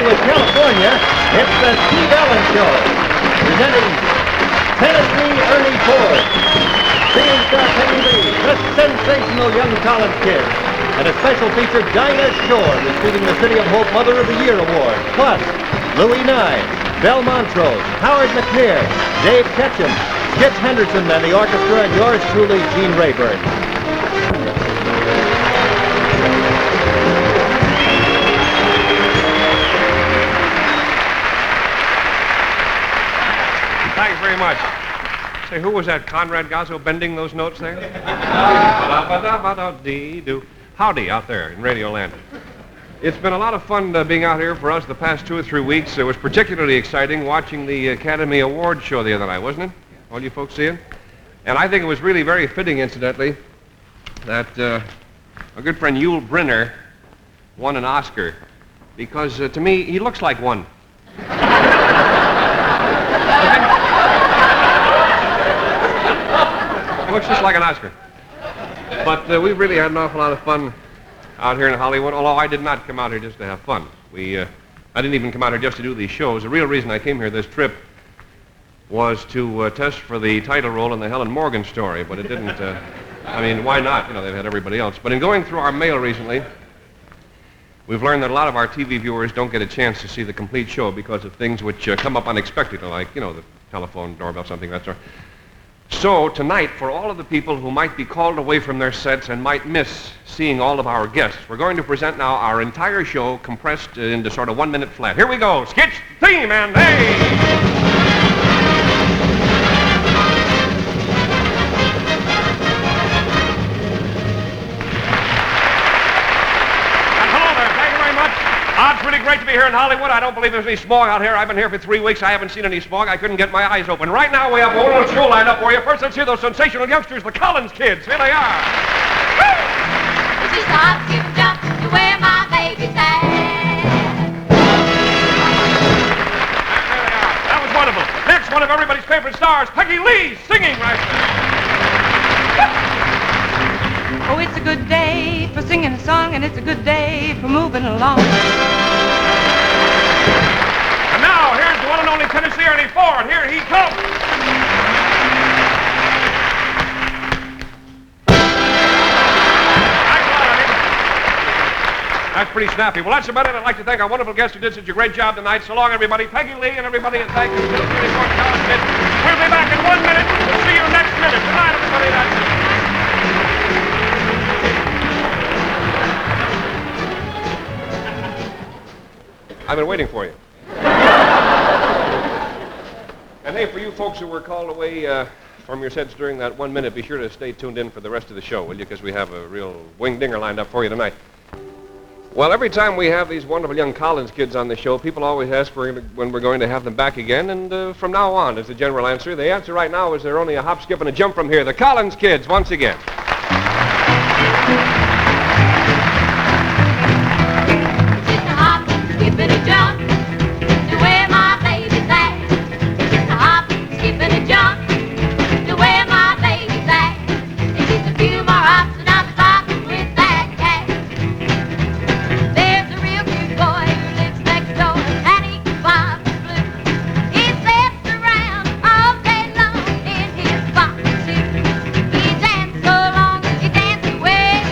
Hollywood, California, it's the Steve Allen Show, presenting Tennessee Ernie Ford, singing star Peggy Lee, the sensational young Collins Kid, and a special feature, Dinah Shore, receiving the City of Hope Mother of the Year Award, plus Louis Nye, Belle Montrose, Howard McNear, Dave Ketchum, Skitch Henderson, and the orchestra, and yours truly, Gene Rayburn. Thanks very much. Say, who was that Conrad Gazzo bending those notes there? Howdy out there in Radio Land. It's been a lot of fun being out here for us the past 2 or 3 weeks. It was particularly exciting watching the Academy Award show the other night, wasn't it? All you folks seeing? And I think it was really very fitting, incidentally, that our good friend Yul Brynner won an Oscar, because to me, he looks like one. He looks just like an Oscar. But we really had an awful lot of fun out here in Hollywood, although I did not come out here just to have fun. I didn't even come out here just to do these shows. The real reason I came here this trip was to test for the title role in the Helen Morgan story, but it didn't, I mean, why not? You know, they've had everybody else. But in going through our mail recently, we've learned that a lot of our TV viewers don't get a chance to see the complete show because of things which come up unexpectedly, like, you know, the telephone doorbell, something of that sort. So tonight, for all of the people who might be called away from their sets and might miss seeing all of our guests, we're going to present now our entire show compressed into sort of 1 minute flat. Here we go. Skitch theme and hey! It's really great to be here in Hollywood. I don't believe there's any smog out here. I've been here for 3 weeks. I haven't seen any smog. I couldn't get my eyes open. Right now, we have a whole little show lined up for you. First, let's hear those sensational youngsters, the Collins Kids. Here they are. It's just a hop, skip, and jump to where my baby's at. There they are. That was wonderful. Next, one of everybody's favorite stars, Peggy Lee, singing right there. Oh, it's a good day for singing a song, and it's a good day for moving along. And now, here's the one and only Tennessee Ernie Ford. Here he comes. That's pretty snappy. Well, that's about it. I'd like to thank our wonderful guest who did such a great job tonight. So long, everybody. Peggy Lee and everybody, and thank you. We'll be back in 1 minute. We'll see you next minute. Good night, everybody. That's it. I've been waiting for you. And hey, for you folks who were called away from your sets during that 1 minute, be sure to stay tuned in for the rest of the show, will you? Because we have a real wing-dinger lined up for you tonight. Well, every time we have these wonderful young Collins kids on the show, people always ask for when we're going to have them back again, and from now on is the general answer. The answer right now is they're only a hop, skip, and a jump from here. The Collins Kids, once again. Skip and a jump to where my baby's at. Just a hop, skip and a jump to where my baby's at. And just a few more hops and I'll be rocking with that cat. There's a real cute boy who lives next door and he can bob the blue. He sits around all day long in his boxer suit. He dances so long, he dances away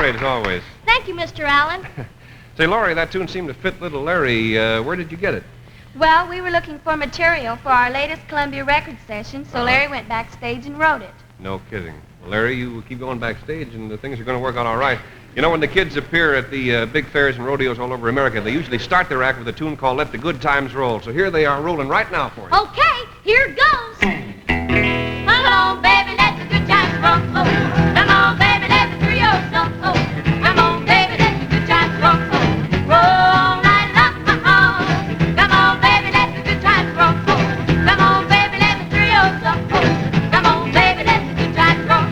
As always. Thank you, Mr. Allen. Say, Laurie, that tune seemed to fit little Larry. Where did you get it? Well, we were looking for material for our latest Columbia record session, so Larry went backstage and wrote it. No kidding. Well, Larry, you keep going backstage, and the things are going to work out all right. You know, when the kids appear at the big fairs and rodeos all over America, they usually start their act with a tune called Let the Good Times Roll. So here they are rolling right now for you. Okay, here goes. Come on, baby, let the good times roll. Come on, baby, let the trio go. Come on, baby, let the good times roll. Roll right along. Come on, baby, let the good times roll. Come on, baby, let the trio go. Come on, baby, let the good times roll.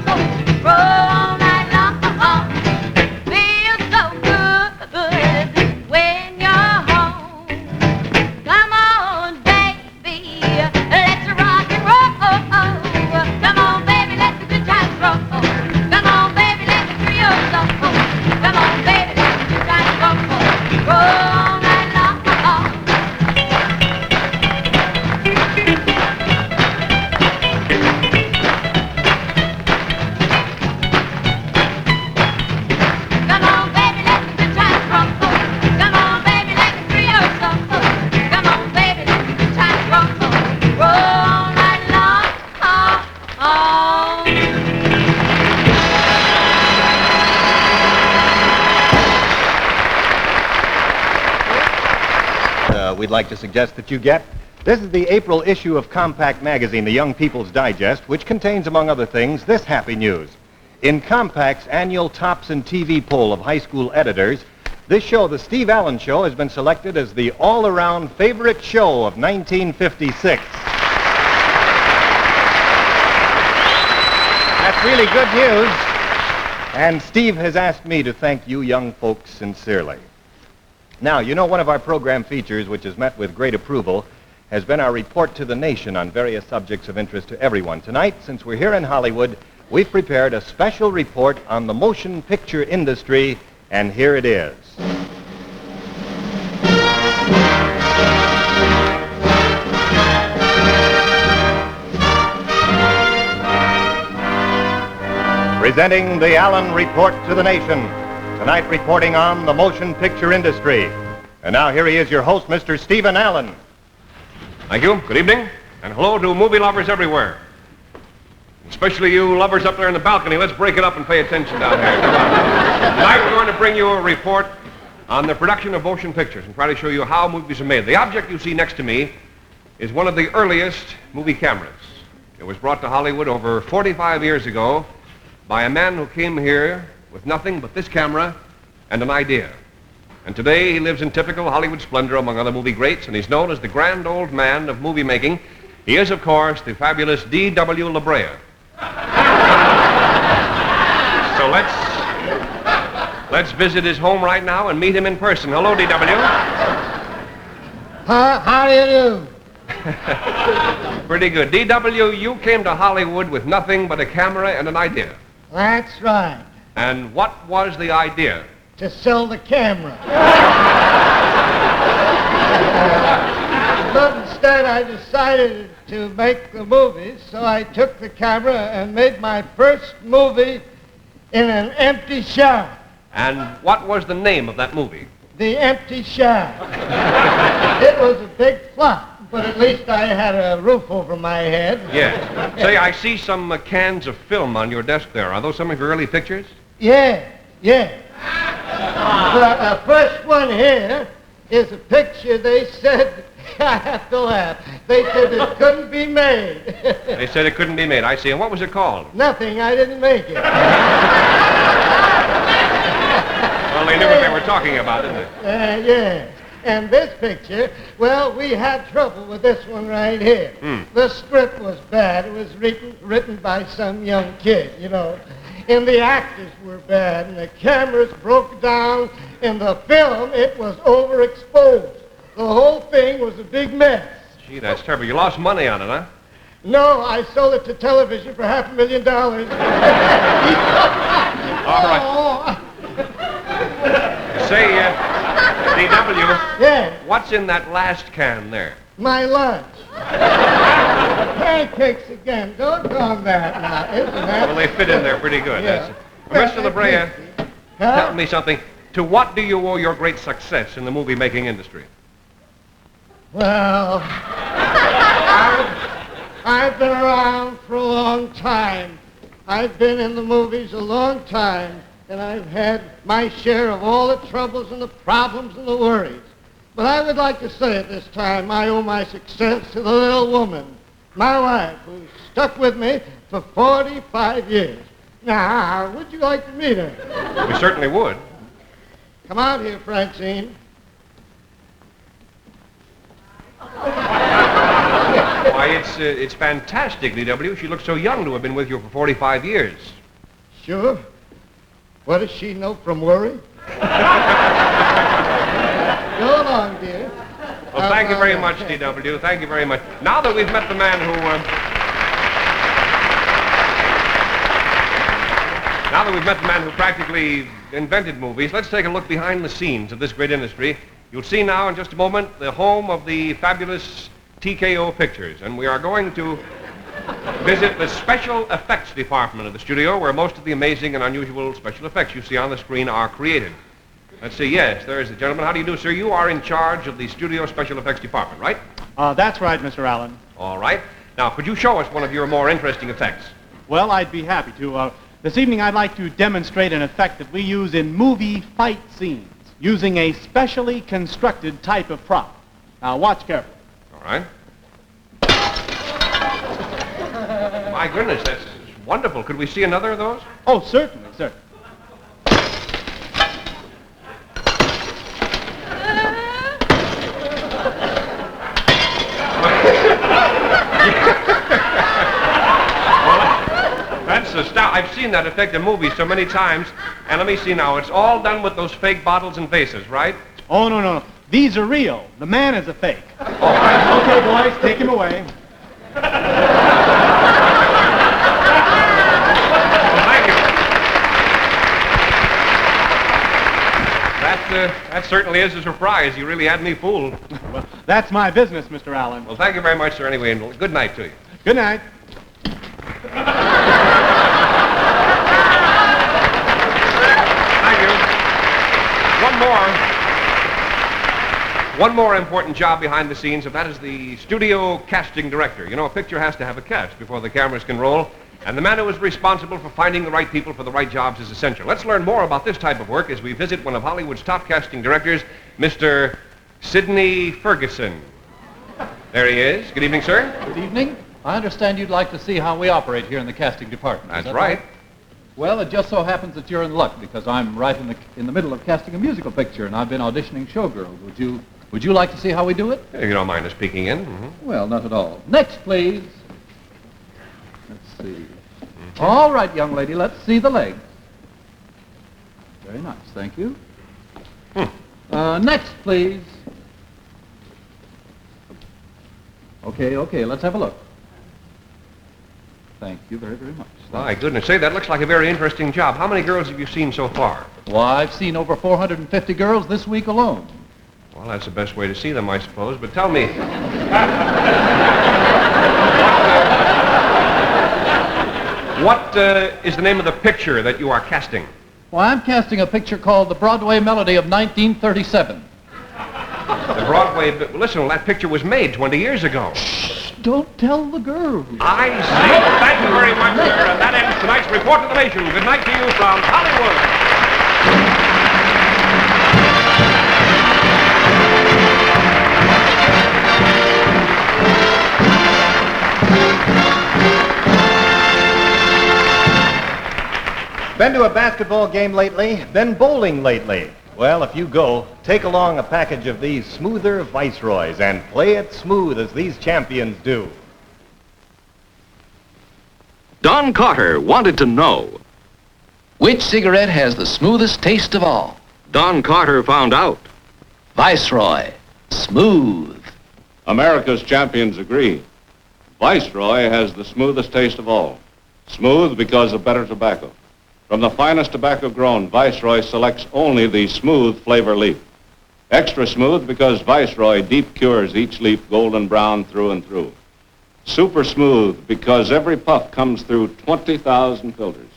Roll right along. Feels so good when you're home. Come on, baby, let's rock and roll. Come on, baby, let the good times roll. Come on, baby, let the trio go. Come on, baby, let the good times roll. Roll right along. Come on, baby, let the good times roll. Come on, baby, let the trio go. Come on, baby, let the good times roll. Roll right along. We'd like to suggest that you get. This is the April issue of Compact magazine, the Young People's Digest, which contains, among other things, this happy news. In Compact's annual Tops and TV poll of high school editors, this show, The Steve Allen Show, has been selected as the all-around favorite show of 1956. That's really good news. And Steve has asked me to thank you young folks sincerely. Now, you know, one of our program features, which has met with great approval, has been our report to the nation on various subjects of interest to everyone. Tonight, since we're here in Hollywood, we've prepared a special report on the motion picture industry, and here it is. Presenting the Allen Report to the nation. Tonight reporting on the motion picture industry. And now here he is, your host, Mr. Stephen Allen. Thank you. Good evening. And hello to movie lovers everywhere. Especially you lovers up there in the balcony. Let's break it up and pay attention down here. Tonight we're going to bring you a report on the production of motion pictures and try to show you how movies are made. The object you see next to me is one of the earliest movie cameras. It was brought to Hollywood over 45 years ago by a man who came here with nothing but this camera and an idea. And today he lives in typical Hollywood splendor among other movie greats, and he's known as the grand old man of movie making. He is, of course, the fabulous D.W. La Brea. So let's visit his home right now and meet him in person. Hello, D.W. How do you do? Pretty good. D.W., you came to Hollywood with nothing but a camera and an idea. That's right. And what was the idea? To sell the camera. But instead I decided to make the movies, so I took the camera and made my first movie in an empty shack. And what was the name of that movie? The Empty Shack. It was a big flop, but at least I had a roof over my head. Yes. Say, I see some cans of film on your desk there. Are those some of your early pictures? Yeah. The first one here is a picture they said, I have to laugh, they said it couldn't be made. They said it couldn't be made. I see. And what was it called? Nothing, I didn't make it. Well, they knew what they were talking about, didn't they? Yeah. And this picture, well, we had trouble with this one right here. The script was bad. It was written by some young kid, you know. And the actors were bad, and the cameras broke down. In the film, it was overexposed. The whole thing was a big mess. Gee, that's terrible. You lost money on it, huh? No, I sold it to television for $500,000. All right. Say, D.W. Yeah. What's in that last can there? My lunch. Pancakes again. Don't on that now. Isn't that? Well, they fit in there pretty good. Yeah. Mr. La Brea, Huh? tell me something. To what do you owe your great success in the movie-making industry? Well, I've been around for a long time. I've been in the movies a long time, and I've had my share of all the troubles and the problems and the worries. But I would like to say at this time I owe my success to the little woman, my wife, who's stuck with me for 45 years. Now, would you like to meet her? We certainly would. Come out here, Francine. Why, it's fantastic, D.W. She looks so young to have been with you for 45 years. Sure. What does she know from worry? Go along, dear. Well, thank you very much, D.W. Thank you very much. Now that we've met the man who... Now that we've met the man who practically invented movies, let's take a look behind the scenes of this great industry. You'll see now in just a moment the home of the fabulous TKO Pictures, and we are going to visit the special effects department of the studio where most of the amazing and unusual special effects you see on the screen are created. Let's see, yes, there is the gentleman. How do you do, sir? You are in charge of the studio special effects department, right? That's right, Mr. Allen. All right. Now, could you show us one of your more interesting effects? Well, I'd be happy to. This evening I'd like to demonstrate an effect that we use in movie fight scenes using a specially constructed type of prop. Now, watch carefully. All right. My goodness, that's wonderful. Could we see another of those? Oh, certainly, certainly. That's astounding. I've seen that effect in movies so many times. And let me see now. It's all done with those fake bottles and vases, right? Oh, no. These are real. The man is a fake. All right. Okay, boys, take him away. Well, thank you. That certainly is a surprise. You really had me fooled. Well, that's my business, Mr. Allen. Well, thank you very much, sir, anyway, and good night to you. Good night. Thank you. One more important job behind the scenes, and that is the studio casting director. You know, a picture has to have a cast before the cameras can roll, and the man who is responsible for finding the right people for the right jobs is essential. Let's learn more about this type of work as we visit one of Hollywood's top casting directors, Mr. Sidney Ferguson. There he is. Good evening, sir. Good evening. I understand you'd like to see how we operate here in the casting department. That's Is that right. Well, it just so happens that you're in luck because I'm right in the middle of casting a musical picture, and I've been auditioning showgirls. Would you like to see how we do it? If you don't mind us peeking in. Mm-hmm. Well, not at all. Next, please. Let's see. All right, young lady, let's see the legs. Very nice, thank you. Next, please. Okay, let's have a look. Thank you very, very much. My goodness, say, that looks like a very interesting job. How many girls have you seen so far? Well, I've seen over 450 girls this week alone. Well, that's the best way to see them, I suppose. But tell me, what is the name of the picture that you are casting? Well, I'm casting a picture called The Broadway Melody of 1937. The Broadway... Listen, that picture was made 20 years ago. Shh, don't tell the girls. I see. Well, thank you very much, sir. And that ends tonight's Report to the Nation. Good night to you from Hollywood. Been to a basketball game lately? Been bowling lately? Well, if you go, take along a package of these smoother Viceroys and play it smooth as these champions do. Don Carter wanted to know. Which cigarette has the smoothest taste of all? Don Carter found out. Viceroy. Smooth. America's champions agree. Viceroy has the smoothest taste of all. Smooth because of better tobacco. From the finest tobacco grown, Viceroy selects only the smooth flavor leaf. Extra smooth because Viceroy deep cures each leaf golden brown through and through. Super smooth because every puff comes through 20,000 filters.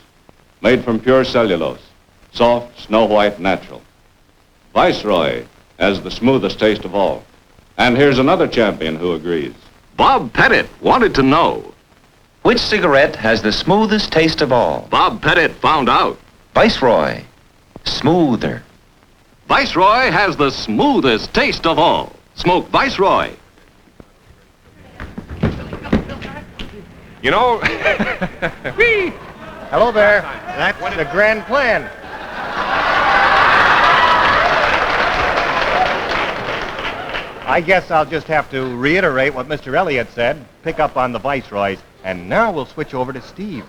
Made from pure cellulose. Soft, snow white, natural. Viceroy has the smoothest taste of all. And here's another champion who agrees. Bob Pettit wanted to know. Which cigarette has the smoothest taste of all? Bob Pettit found out. Viceroy. Smoother. Viceroy has the smoothest taste of all. Smoke Viceroy. You know, whee! Hello there. That's the grand plan. I guess I'll just have to reiterate what Mr. Elliott said, pick up on the Viceroys, and now we'll switch over to Steve.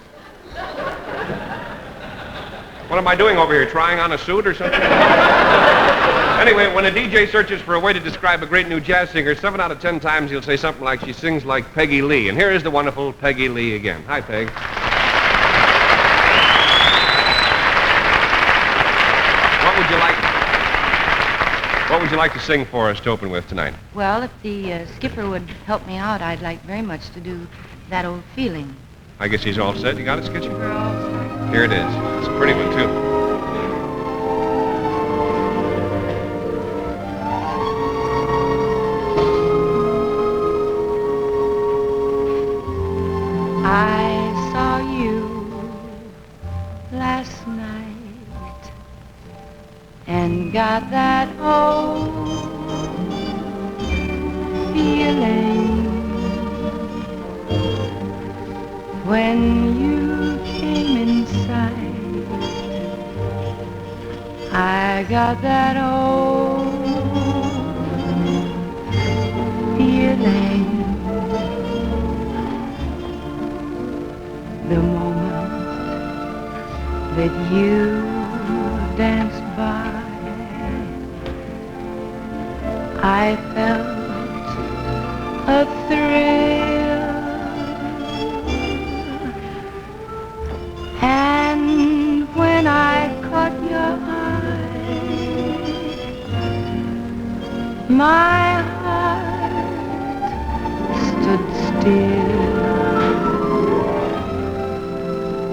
What am I doing over here, trying on a suit or something? Anyway, when a DJ searches for a way to describe a great new jazz singer, 7 out of 10 times he'll say something like she sings like Peggy Lee. And here is the wonderful Peggy Lee again. Hi, Peg. What would you like to sing for us to open with tonight? Well, if the skipper would help me out, I'd like very much to do That Old Feeling. I guess he's all set. You got it, Skitchy? Here it is. It's a pretty one, too. I saw you last night and got that old feeling when you came in sight. I got that old feeling the moment that you danced by. I felt a thrill, and when I caught your eye, my heart stood still.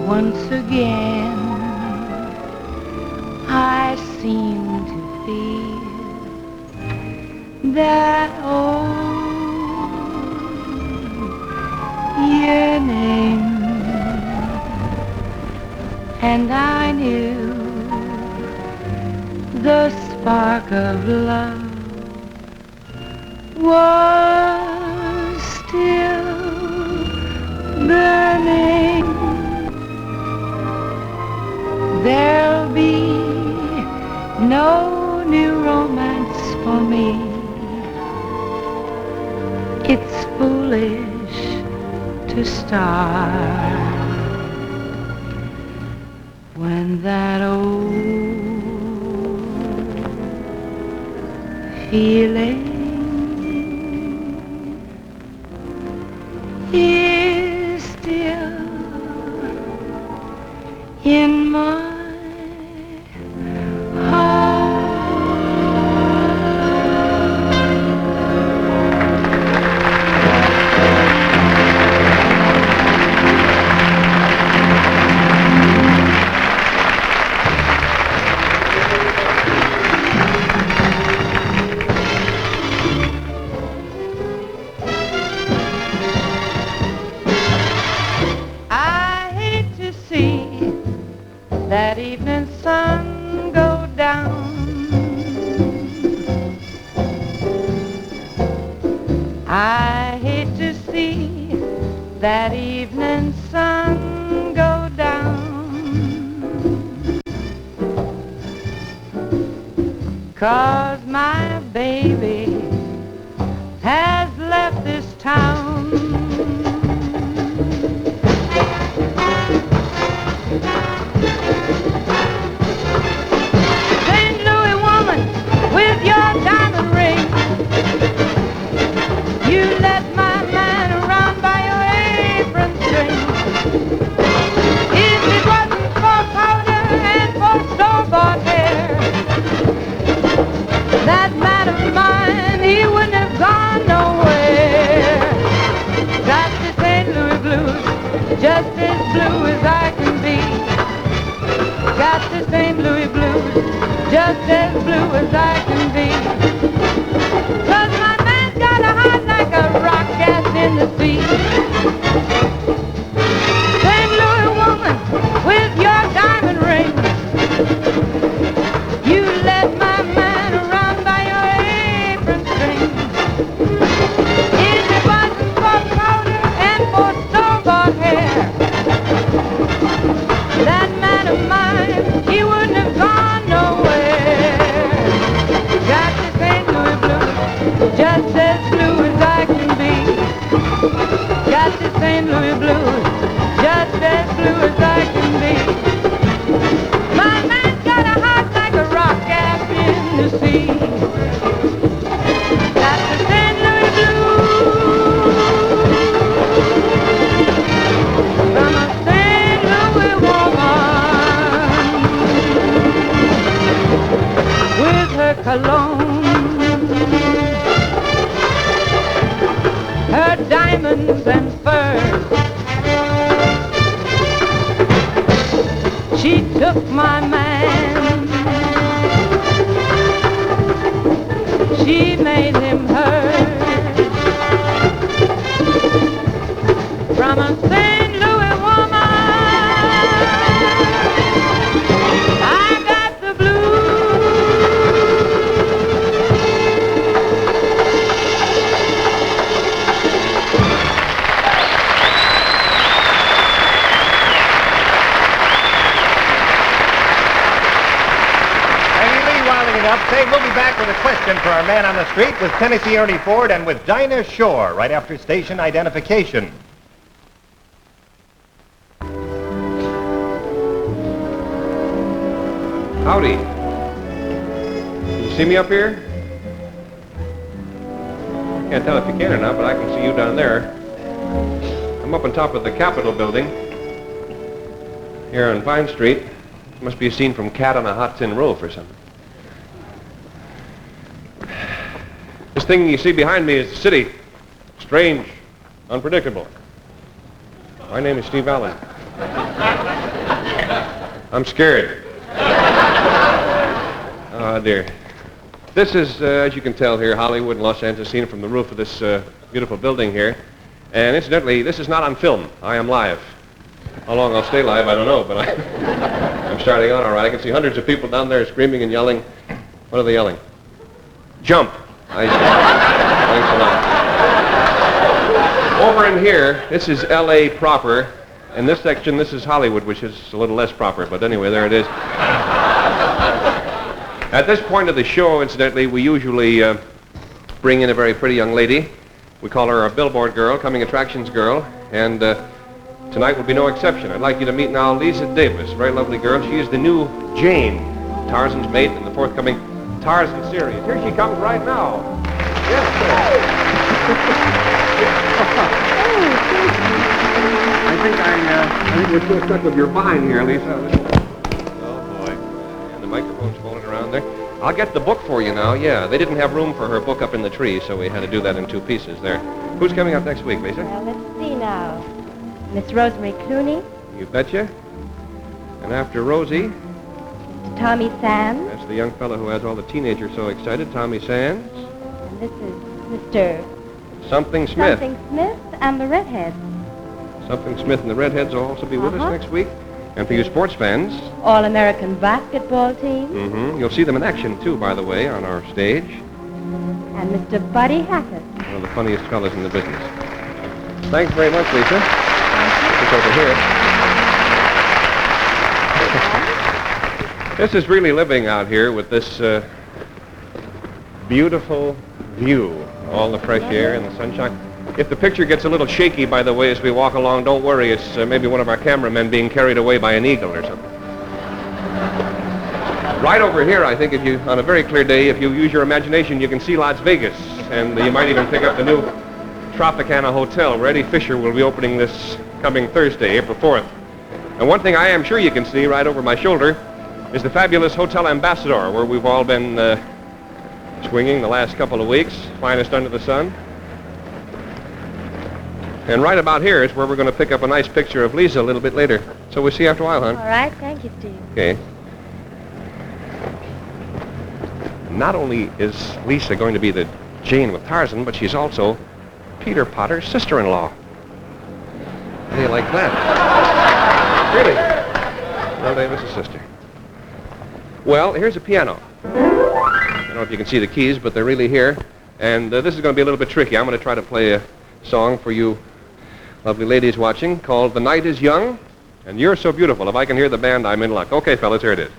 Once again, I seem to feel that old yearning, and I knew the spark of love was still burning. There'll be no new romance for me. It's foolish to start when that old feeling is still in my that evening sun go down. I hate to see that evening sun go down, 'cause my baby has left this town. That man of mine, he wouldn't have gone nowhere. Got the St. Louis blues, just as blue as I can be. Got the St. Louis blues, just as blue as I can be. 'Cause my man ribbons and furs. She took my man, she made him hers. From a St. Louis woman, I got the Say, we'll be back with a question for our man on the street with Tennessee Ernie Ford and with Dinah Shore right after station identification. Howdy. Can you see me up here? I can't tell if you can or not, but I can see you down there. I'm up on top of the Capitol building here on Vine Street. Must be a scene from Cat on a Hot Tin Roof or something. This thing you see behind me is the city. Strange, unpredictable. My name is Steve Allen. I'm scared. Oh, dear. This is, as you can tell here, Hollywood and Los Angeles, seen from the roof of this beautiful building here. And incidentally, this is not on film. I am live. How long I'll stay live, I don't know, but I'm starting on all right. I can see hundreds of people down there screaming and yelling. What are they yelling? Jump. Thanks a lot. Over in here, this is L.A. proper. In this section, this is Hollywood, which is a little less proper. But anyway, there it is. At this point of the show, incidentally, we usually bring in a very pretty young lady. We call her a billboard girl, coming attractions girl. And tonight will be no exception. I'd like you to meet now Lisa Davis, a very lovely girl. She is the new Jane, Tarzan's mate in the forthcoming Tarzan series. Here she comes right now. Yes, sir. I think we're still stuck with your vine here, Lisa. Oh, boy. And the microphone's folded around there. I'll get the book for you now. Yeah, they didn't have room for her book up in the tree, so we had to do that in two pieces there. Who's coming up next week, Lisa? Well, let's see now. Miss Rosemary Clooney. You betcha. And after Rosie... Tommy Sands. That's the young fellow who has all the teenagers so excited, Tommy Sands. And this is Mr. Something Smith. Something Smith and the Redheads. Something Smith and the Redheads will also be with us next week. And for you sports fans... All-American basketball team. Mm-hmm. You'll see them in action, too, by the way, on our stage. And Mr. Buddy Hackett. One of the funniest fellows in the business. Thanks very much, Lisa. It's over here. This is really living out here with this beautiful view. All the fresh air and the sunshine. If the picture gets a little shaky, by the way, as we walk along, don't worry. It's maybe one of our cameramen being carried away by an eagle or something. Right over here, I think, if you, on a very clear day, if you use your imagination, you can see Las Vegas. And you might even pick up the new Tropicana Hotel, where Eddie Fisher will be opening this coming Thursday, April 4th. And one thing I am sure you can see right over my shoulder is the fabulous Hotel Ambassador, where we've all been swinging the last couple of weeks, finest under the sun. And right about here is where we're going to pick up a nice picture of Lisa a little bit later. So we'll see you after a while, hon. All right, thank you, Steve. Okay. Not only is Lisa going to be the Jane with Tarzan, but she's also Peter Potter's sister-in-law. How do you like that? Really? Well, Davis' sister. Well, here's a piano. I don't know if you can see the keys, but they're really here. And this is going to be a little bit tricky. I'm going to try to play a song for you lovely ladies watching called The Night is Young, and You're So Beautiful. If I can hear the band, I'm in luck. Okay, fellas, here it is.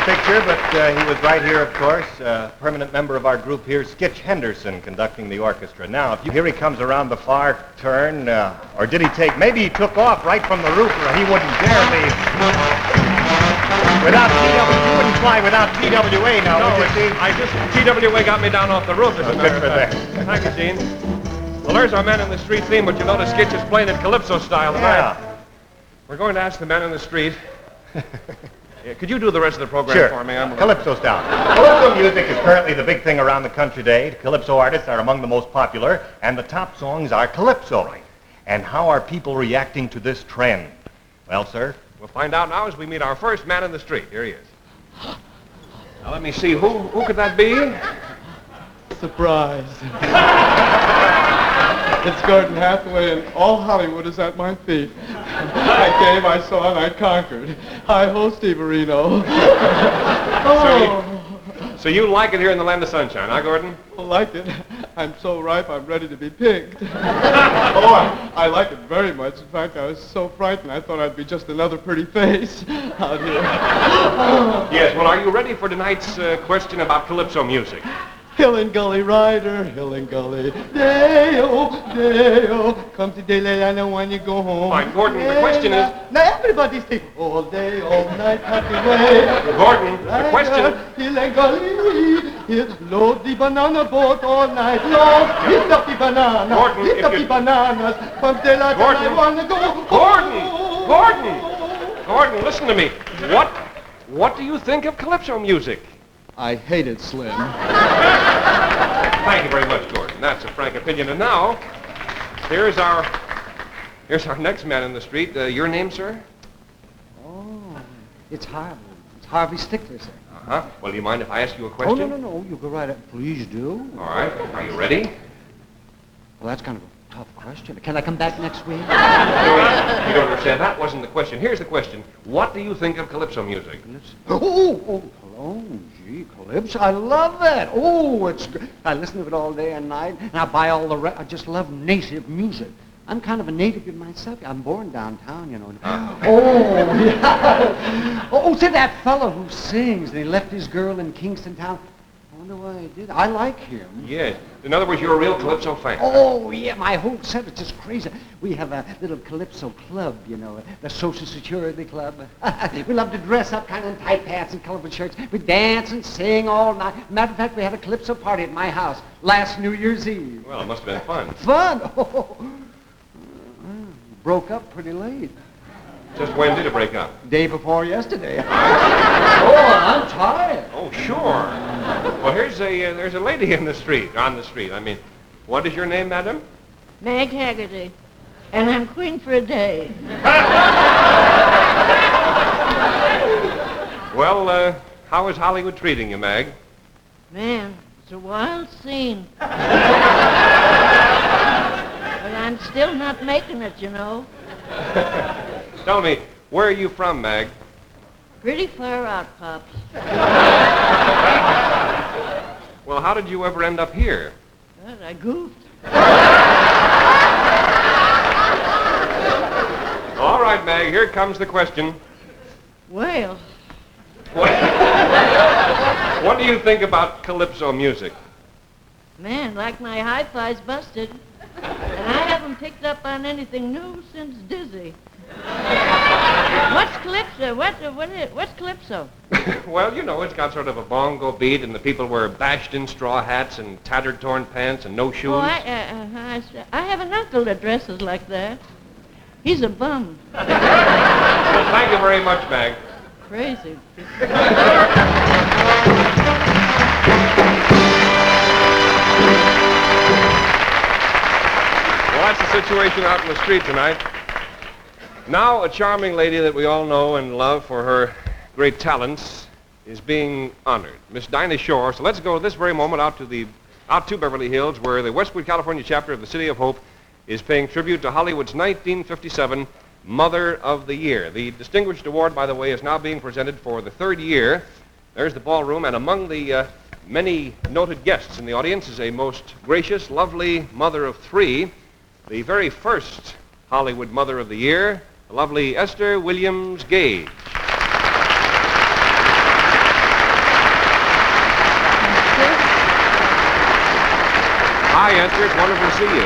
picture, but he was right here, of course. Permanent member of our group here, Skitch Henderson, conducting the orchestra. Now, here he comes around the far turn, or did he take? Maybe he took off right from the roof, or he wouldn't dare leave. Without TWA, you wouldn't fly without TWA now, No, would you, see? TWA got me down off the roof. As a matter Good for of fact. that. Thank you, Gene. Well, there's our Man in the Street theme, but you notice Skitch is playing it Calypso style tonight. Yeah. We're going to ask the Man in the Street. Yeah, could you do the rest of the program Sure. for me? Calypso style. Calypso music is currently the big thing around the country today. Calypso artists are among the most popular, and the top songs are Calypso. Right. And how are people reacting to this trend? Well, sir? We'll find out now as we meet our first Man in the Street. Here he is. Now, let me see. Who could that be? Surprise. It's Gordon Hathaway, and all Hollywood is at my feet. I came, I saw, and I conquered. Hi-ho, Steve Areno. So you like it here in the land of sunshine, huh, Gordon? I like it. I'm so ripe, I'm ready to be picked. I like it very much. In fact, I was so frightened, I thought I'd be just another pretty face out here. Yes, well, are you ready for tonight's question about Calypso music? Hill and Gully Rider, Hill and Gully, day-o, day-o, come to daylight when you go home. Fine, Gordon, the question is... Now everybody sing, all day, all night, happy way. Gordon, the question... Hill and Gully, here's load the banana boat all night long. Lift up the banana, Gordon, lift up the bananas, come daylight when I want to go. Gordon, listen to me. What do you think of Calypso music? I hate it, Slim. Thank you very much, Gordon. That's a frank opinion. And now, here's our next Man in the Street. Your name, sir? Oh, it's Harvey. It's Harvey Stickler, sir. Uh-huh. Well, do you mind if I ask you a question? Oh, no. You go right ahead. Please do. All right. Are you ready? Well, that's kind of a tough question. Can I come back next week? You don't understand. That wasn't the question. Here's the question. What do you think of Calypso music? Oh, gee, Calypso. I love that. Oh, it's good. I listen to it all day and night, and I buy all the I just love native music. I'm kind of a native myself. I'm born downtown, you know. Oh, yeah. Oh, see that fellow who sings, and he left his girl in Kingston Town. I wonder why he did. I like him. Yes. In other words, you're a real Calypso fan. Oh, yeah, my whole set is just crazy. We have a little Calypso club, you know, the Social Security Club. We love to dress up kind of in tight pants and colorful shirts. We dance and sing all night. Matter of fact, we had a Calypso party at my house last New Year's Eve. Well, it must have been fun. Fun? Oh, broke up pretty late. Just when did it break up? Day before yesterday. Oh, I'm tired. Oh, sure. Well, there's a lady on the street. I mean, what is your name, madam? Mag Haggerty. And I'm queen for a day. Well, how is Hollywood treating you, Mag? Man, it's a wild scene. But I'm still not making it, you know. Tell me, where are you from, Mag? Pretty far out, Pops. Well, how did you ever end up here? But I goofed. All right, Mag, here comes the question. Well. What do you think about Calypso music? Man, like my hi-fi's busted. And I haven't picked up on anything new since Dizzy. What's Calypso? What's Calypso? Well, you know, it's got sort of a bongo beat, and the people wear bashed-in straw hats and tattered, torn pants and no shoes. Oh, I have an uncle that dresses like that. He's a bum. Well, thank you very much, Mag. Crazy. Well, that's the situation out in the street tonight. Now, a charming lady that we all know and love for her great talents is being honored, Miss Dinah Shore. So let's go this very moment out to Beverly Hills, where the Westwood, California chapter of the City of Hope is paying tribute to Hollywood's 1957 Mother of the Year. The distinguished award, by the way, is now being presented for the third year. There's the ballroom, and among the many noted guests in the audience is a most gracious, lovely mother of three, the very first Hollywood Mother of the Year, the lovely Esther Williams Gage. Hi, Esther. It's wonderful to see you.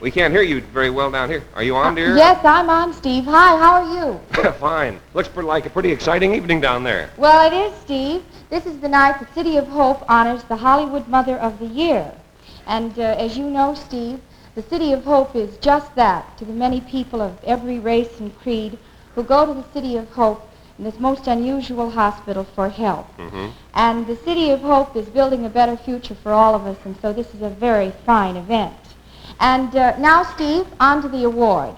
We can't hear you very well down here. Are you on, dear? Yes, I'm on, Steve. Hi, how are you? Fine. Looks like a pretty exciting evening down there. Well, it is, Steve. This is the night the City of Hope honors the Hollywood Mother of the Year. And as you know, Steve, the City of Hope is just that to the many people of every race and creed who go to the City of Hope in this most unusual hospital for help. Mm-hmm. And the City of Hope is building a better future for all of us, and so this is a very fine event. And now, Steve, on to the award.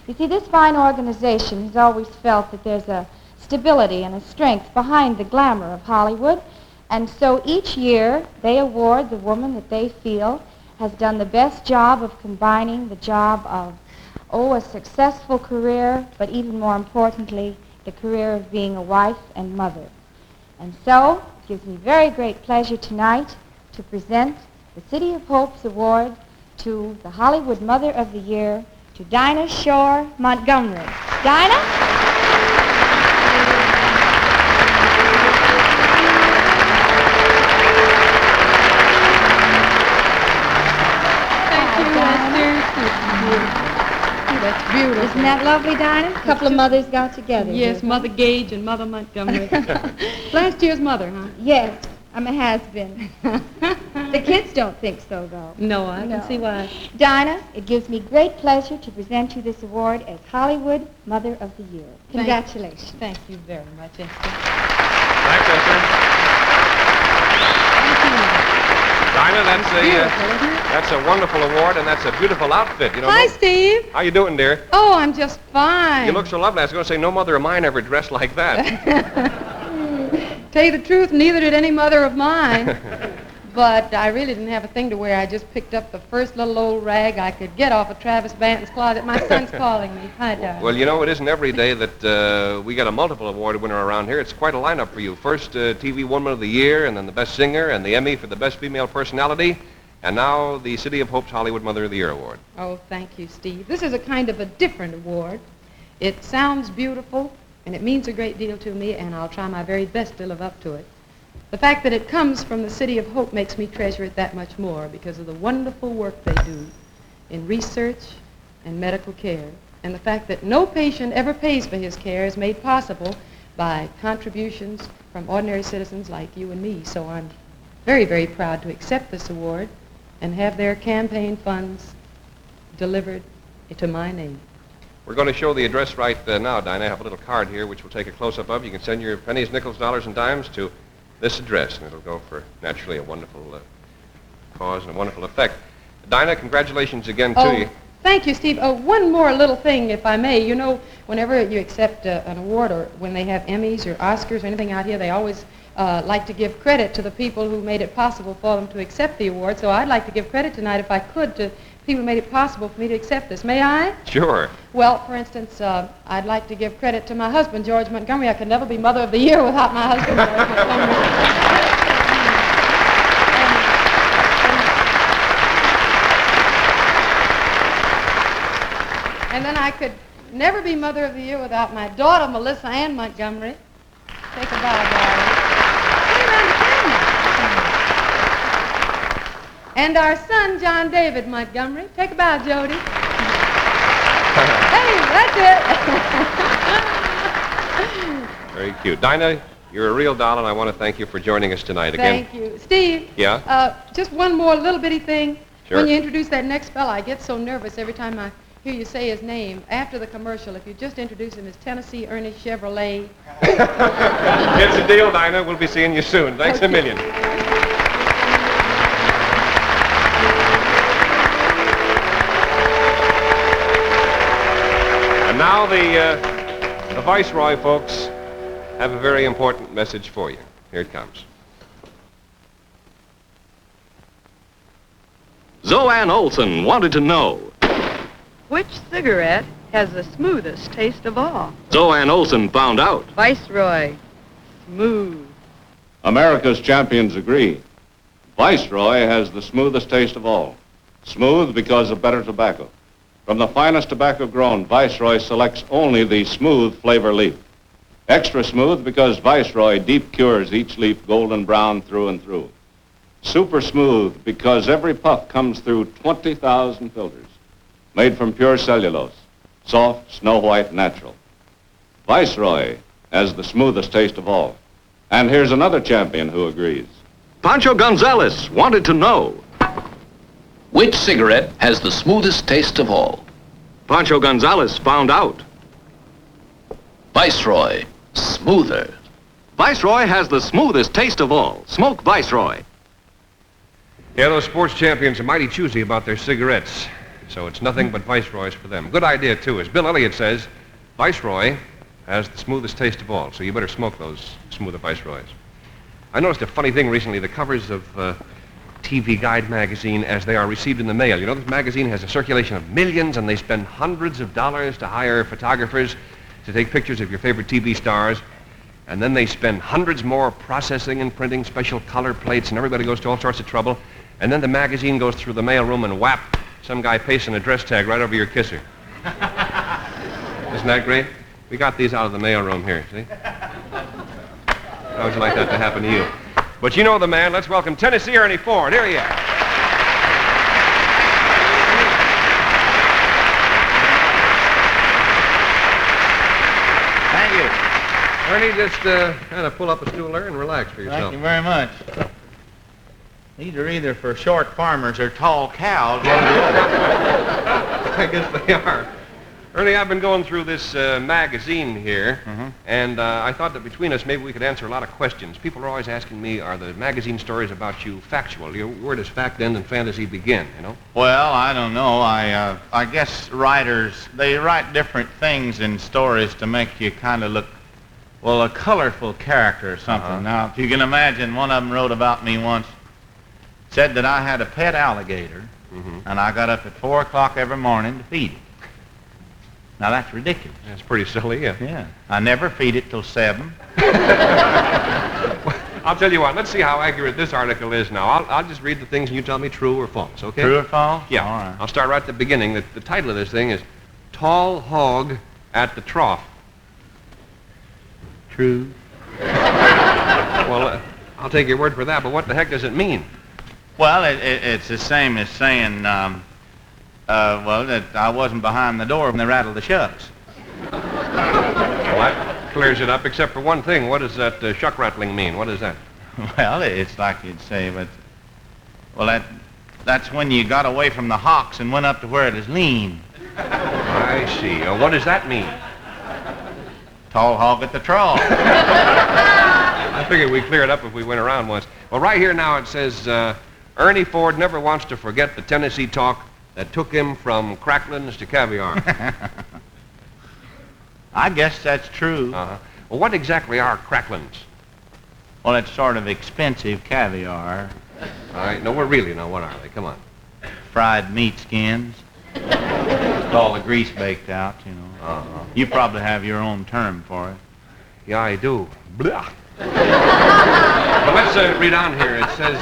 You see, this fine organization has always felt that there's a stability and a strength behind the glamour of Hollywood, and so each year they award the woman that they feel has done the best job of combining the job of, a successful career, but even more importantly, the career of being a wife and mother. And so, it gives me very great pleasure tonight to present the City of Hope's award to the Hollywood Mother of the Year, to Dinah Shore Montgomery. Dinah? That's beautiful. Isn't that lovely, Dinah? A couple of mothers got together. Yes, Mother Gage and Mother Montgomery. Last year's mother, huh? Yes, I'm a has-been. The kids don't think so, though. No, I can see why. Dinah, it gives me great pleasure to present you this award as Hollywood Mother of the Year. Congratulations. Thank you very much, Esther. Thanks, Esther. Dinah, that's a wonderful award, and that's a beautiful outfit. You know. Hi, Steve. How you doing, dear? Oh, I'm just fine. You look so lovely. I was going to say, no mother of mine ever dressed like that. Tell you the truth, neither did any mother of mine. But I really didn't have a thing to wear. I just picked up the first little old rag I could get off of Travis Banton's closet. My son's calling me. Hi, darling. Well, you know, it isn't every day that we get a multiple award winner around here. It's quite a lineup for you. First, TV Woman of the Year, and then the Best Singer, and the Emmy for the Best Female Personality, and now the City of Hope's Hollywood Mother of the Year Award. Oh, thank you, Steve. This is a kind of a different award. It sounds beautiful, and it means a great deal to me, and I'll try my very best to live up to it. The fact that it comes from the City of Hope makes me treasure it that much more because of the wonderful work they do in research and medical care. And the fact that no patient ever pays for his care is made possible by contributions from ordinary citizens like you and me. So I'm very, very proud to accept this award and have their campaign funds delivered to my name. We're going to show the address right now, Dinah. I have a little card here which we'll take a close-up of. You can send your pennies, nickels, dollars, and dimes to this address, and it'll go for, naturally, a wonderful cause and a wonderful effect. Dinah, congratulations again to you. Thank you, Steve. One more little thing, if I may. You know, whenever you accept an award or when they have Emmys or Oscars or anything out here, they always like to give credit to the people who made it possible for them to accept the award. So I'd like to give credit tonight, if I could, to people who made it possible for me to accept this. May I? Sure. Well, for instance, I'd like to give credit to my husband, George Montgomery. I could never be Mother of the Year without my husband, George Montgomery. And then I could never be Mother of the Year without my daughter, Melissa Ann Montgomery. Take a bow, darling. Stay around the camera. And our son, John David Montgomery. Take a bow, Jody. Hey, that's it. Very cute. Dinah, you're a real doll, and I want to thank you for joining us tonight again. Thank you. Steve. Yeah? Just one more little bitty thing. Sure. When you introduce that next fella, I get so nervous every time I hear you say his name. After the commercial, if you just introduce him as Tennessee Ernie Chevrolet. It's a deal, Dinah. We'll be seeing you soon. Thanks a million. And now the Viceroy folks have a very important message for you. Here it comes. Zoanne Olson wanted to know, which cigarette has the smoothest taste of all? Zoanne Olson found out. Viceroy. Smooth. America's champions agree. Viceroy has the smoothest taste of all. Smooth because of better tobacco. From the finest tobacco grown, Viceroy selects only the smooth flavor leaf. Extra smooth because Viceroy deep cures each leaf golden brown through and through. Super smooth because every puff comes through 20,000 filters. Made from pure cellulose. Soft, snow white, natural. Viceroy has the smoothest taste of all. And here's another champion who agrees. Pancho Gonzales wanted to know. Which cigarette has the smoothest taste of all? Pancho Gonzales found out. Viceroy, smoother. Viceroy has the smoothest taste of all. Smoke Viceroy. Yeah, those sports champions are mighty choosy about their cigarettes. So it's nothing but Viceroys for them. Good idea, too. As Bill Elliott says, Viceroy has the smoothest taste of all. So you better smoke those smoother Viceroys. I noticed a funny thing recently. The covers of TV Guide magazine, as they are received in the mail. You know, this magazine has a circulation of millions, and they spend hundreds of dollars to hire photographers to take pictures of your favorite TV stars. And then they spend hundreds more processing and printing special color plates, and everybody goes to all sorts of trouble. And then the magazine goes through the mail room and whap, some guy pasting a dress tag right over your kisser. Isn't that great? We got these out of the mail room here, see? How would you like that to happen to you? But you know the man. Let's welcome Tennessee Ernie Ford. Here he is. Thank you. Ernie, just kind of pull up a stool there and relax for yourself. Thank you very much. These are either for short farmers or tall cows. I guess they are. Ernie, I've been going through this magazine here, and I thought that between us maybe we could answer a lot of questions. People are always asking me, are the magazine stories about you factual? Where does fact end and fantasy begin, you know? Well, I don't know. I guess writers, they write different things in stories to make you kind of look, well, a colorful character or something. Now, if you can imagine, one of them wrote about me once, said that I had a pet alligator, and I got up at 4 o'clock every morning to feed it. Now, that's ridiculous. That's pretty silly, yeah. Yeah. I never feed it till 7. I'll tell you what, let's see how accurate this article is now. I'll just read the things and you tell me true or false, okay? True or false? Yeah. All right. I'll start right at the beginning. The title of this thing is Tall Hog at the Trough. True. Well, I'll take your word for that, but what the heck does it mean? Well, it's the same as saying, well, that I wasn't behind the door when they rattled the shucks. Well, that clears it up, except for one thing. What does that shuck rattling mean? What is that? Well, it's like you'd say, but, well, that's when you got away from the hocks and went up to where it is lean. I see. What does that mean? Tall hog at the trough. I figured we'd clear it up if we went around once. Well, right here now it says, Ernie Ford never wants to forget the Tennessee talk that took him from cracklins to caviar. I guess that's true. Well, what exactly are cracklins? Well, it's sort of expensive caviar. All right, no, really, now, what are they? Come on. Fried meat skins. With all the grease baked out, you know. You probably have your own term for it. Yeah, I do. Blah. But let's read on here. It says,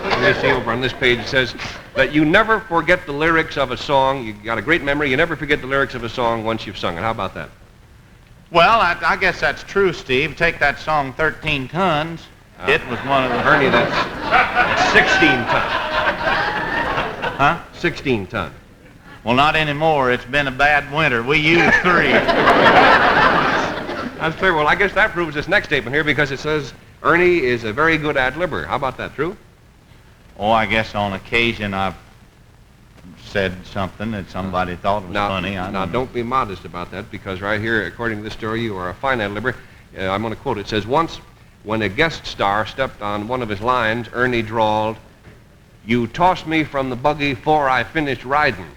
let me see over on this page, it says that you never forget the lyrics of a song. You got a great memory. You never forget the lyrics of a song once you've sung it. How about that? Well, I guess that's true, Steve. Take that song 13 Tons. It was one of the... Ernie, that's 16 ton. Huh? 16 ton. Well, not anymore. It's been a bad winter. We use 3. That's fair. Well, I guess that proves this next statement here because it says Ernie is a very good ad-libber. How about that? True? Oh, I guess on occasion I've said something that somebody thought was funny. Now, don't be modest about that because right here, according to this story, you are a fine ad-libber. I'm going to quote. It says, once when a guest star stepped on one of his lines, Ernie drawled, "You tossed me from the buggy 'fore I finished riding."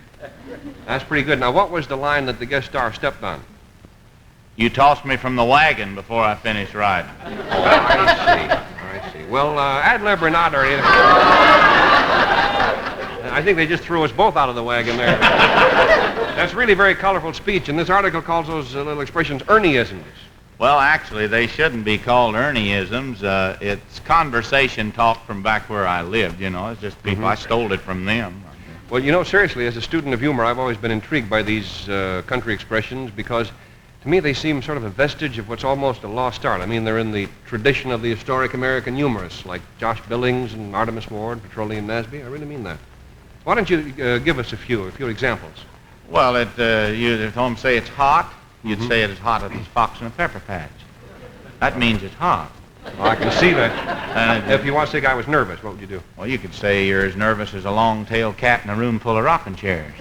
That's pretty good. Now, what was the line that the guest star stepped on? You tossed me from the wagon before I finished riding. Oh, I see. Well, ad-lib or not, Ernie, I think they just threw us both out of the wagon there. That's really very colorful speech, and this article calls those little expressions Ernieisms. Well, actually, they shouldn't be called Ernieisms. It's conversation talk from back where I lived, you know. It's just people, I stole it from them. Well, you know, seriously, as a student of humor, I've always been intrigued by these country expressions because To me, they seem sort of a vestige of what's almost a lost art. I mean, they're in the tradition of the historic American humorists like Josh Billings and Artemus Ward, Petroleum Nasby. I really mean that. Why don't you give us a few examples? Well, if home say it's hot, you'd say it is hot as a fox in a pepper patch. That means it's hot. Well, I can see that. If you want to say a guy was nervous, what would you do? Well, you could say you're as nervous as a long-tailed cat in a room full of rocking chairs.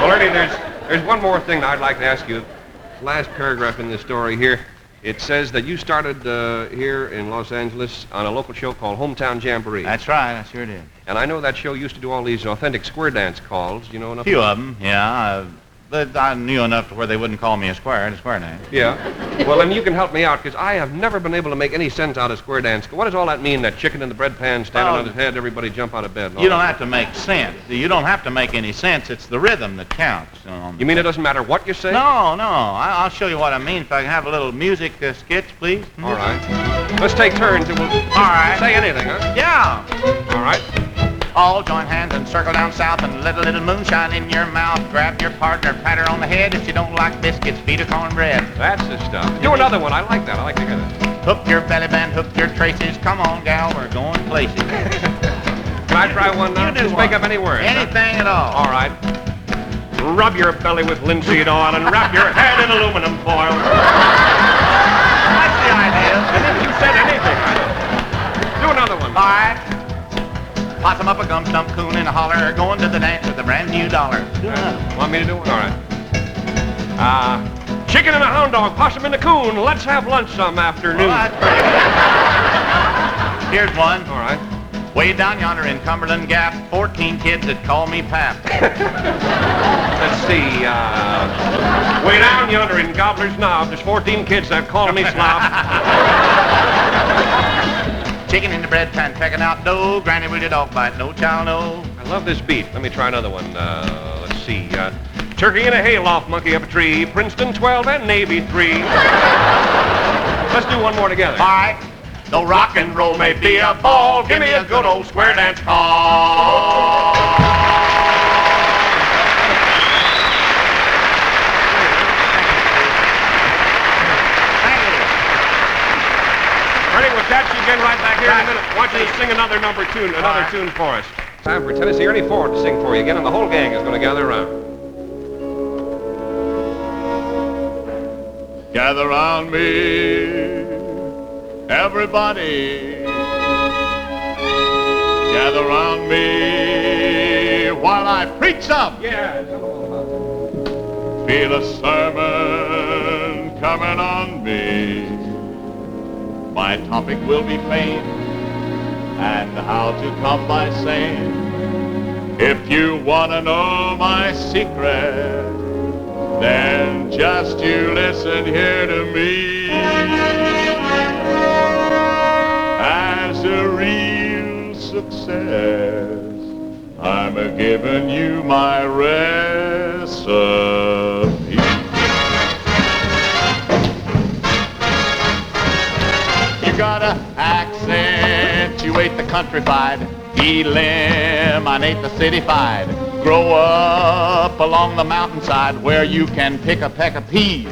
Well, Ernie, there's one more thing that I'd like to ask you. Last paragraph in this story here, it says that you started here in Los Angeles on a local show called Hometown Jamboree. That's right, I sure did. And I know that show used to do all these authentic square dance calls. You know enough? A few of them, yeah. But I knew enough to where they wouldn't call me a square dance. Yeah. Well, then you can help me out, because I have never been able to make any sense out of square dance. What does all that mean, that chicken in the bread pan standing on his head, everybody jump out of bed? You don't have to make sense. You don't have to make any sense. It's the rhythm that counts. You mean it doesn't matter what you say? No. I'll show you what I mean. If I can have a little music sketch, please. All right. Let's take turns and we'll say anything, huh? Yeah. All right. All join hands and circle down south and let a little moonshine in your mouth. Grab your partner, pat her on the head. If you don't like biscuits, feed her cornbread. That's the stuff. Do another one. I like that. I like to hear that. Hook your belly band, hook your traces. Come on, gal, we're going places. Can I try one now? Just make up any word. Anything at all. All right. Rub your belly with linseed oil and wrap your head in aluminum foil. That's the idea. And if you said anything, do another one. All right. Possum up a gum stump coon in a holler, going to the dance with a brand new dollar. Want me to do one? All right. Chicken and a hound dog, possum and a coon. Let's have lunch some afternoon. Well, that's pretty good. Here's one. All right. Way down yonder in Cumberland Gap, 14 kids that call me Pap. Let's see. Way down yonder in Gobbler's Knob, there's 14 kids that call me Slop. Chicken in the bread pan, pecking out dough. Granny with a dog bite, no child no. I love this beat. Let me try another one. Let's see. Turkey in a hayloft, monkey up a tree. Princeton 12 and Navy 3. Let's do one more together. All right. Though rock and roll may be a ball, give me a good old square dance call. Ernie, we'll catch you again right back here in a minute. I want you to sing another tune for us. Time for Tennessee Ernie Ford to sing for you again, and the whole gang is going to gather around. Gather round me, everybody. Gather round me while I preach some. Yeah, tell them all about it. Feel a sermon coming on me. My topic will be fame and how to come by saying. If you want to know my secret, then just you listen here to me. As a real success, I'm a-giving you my recipe. You gotta accentuate the countrified, eliminate the cityfied. Grow up along the mountainside where you can pick a peck of peas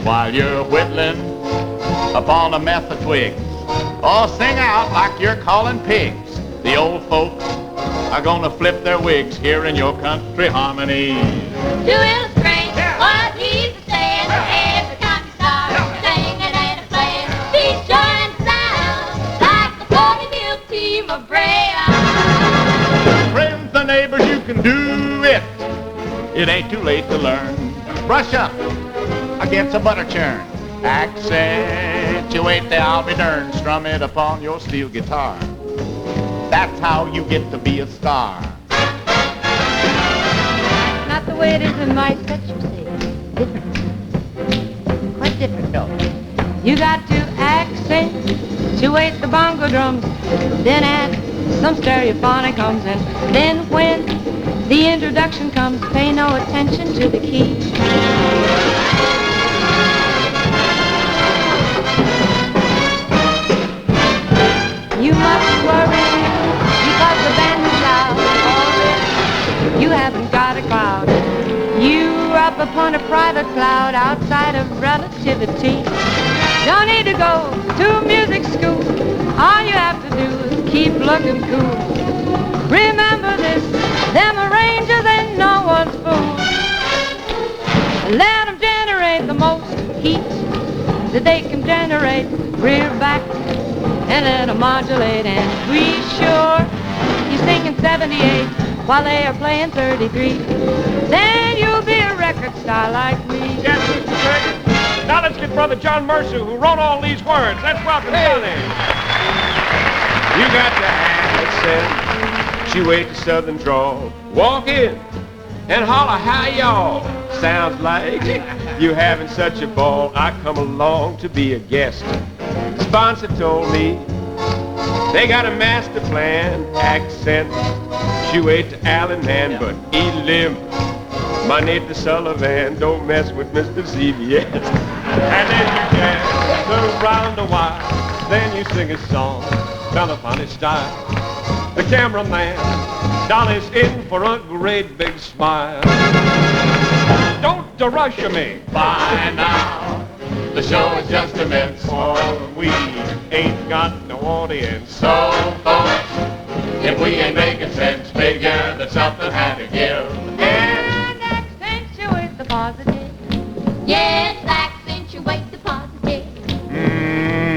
while you're whittling upon a mess of twigs. Oh, sing out like you're calling pigs. The old folks are gonna flip their wigs here in your country harmonies. To illustrate what he's saying, every time you start singing and playing, be sure and sound like the 40 milk team of Brea. Friends and neighbors, you can do it. It ain't too late to learn. Brush up against a butter churn. Accentuate the I'll be darned. Strum it upon your steel guitar. That's how you get to be a star. Not the way it is in my set, you see. Different. Quite different, though. You got to accentuate the bongo drums, then add some stereophonic hums, and then when the introduction comes, pay no attention to the key. You must worry because the band is loud already. haven't got a cloud. You're up upon a private cloud outside of relativity. Don't need to go to music school. All you have to do is keep looking cool. Remember this, them arrangers ain't no one's fool. Let them generate the most heat that they can generate rear back, and let them modulate and be sure you're singing 78 while they are playing 33. Then you'll be a record star like me. Yes, Mr. Peggy. Now let's get Brother John Mercer, who wrote all these words. Let's welcome Johnny. You got the accent, she wait the southern drawl. Walk in and holler, hi y'all. Sounds like you having such a ball. I come along to be a guest. Sponsor told me they got a master plan. Accent, she wait to Allen Man, but Elim, my Nathan Sullivan, don't mess with Mr. CBS. And then you dance, turn around a while, then you sing a song, telephonic style. The cameraman, Dolly's in for a great big smile. Don't rush me. By now, the show is just a mess. Oh, we ain't got no audience. So, folks, if we ain't making sense, figure that something had to give. And accentuate the positive. Yes, accentuate the positive.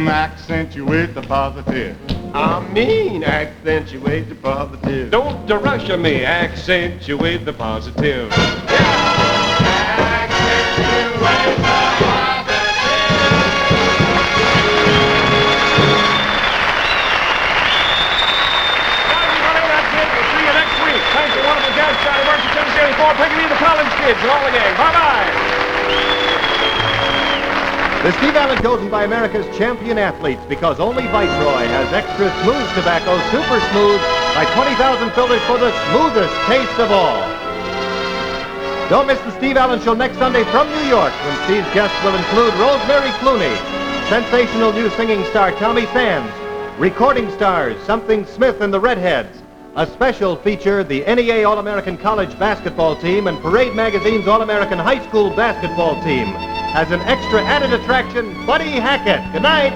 Accentuate the positive. I mean, accentuate the positive. Don't rush me. Accentuate the positive. Thanks to wonderful guests, Johnny Mercer, Tennessee 84, Peggy, the Collins Kids, and all the gang. Bye-bye. The Steve Allen chosen by America's champion athletes because only Viceroy has extra smooth tobacco, super smooth, by 20,000 filters for the smoothest taste of all. Don't miss the Steve Allen Show next Sunday from New York when Steve's guests will include Rosemary Clooney, sensational new singing star Tommy Sands, recording stars Something Smith and the Redheads, a special feature, the NEA All-American College Basketball Team and Parade Magazine's All-American High School Basketball Team. As an extra added attraction, Buddy Hackett. Good night.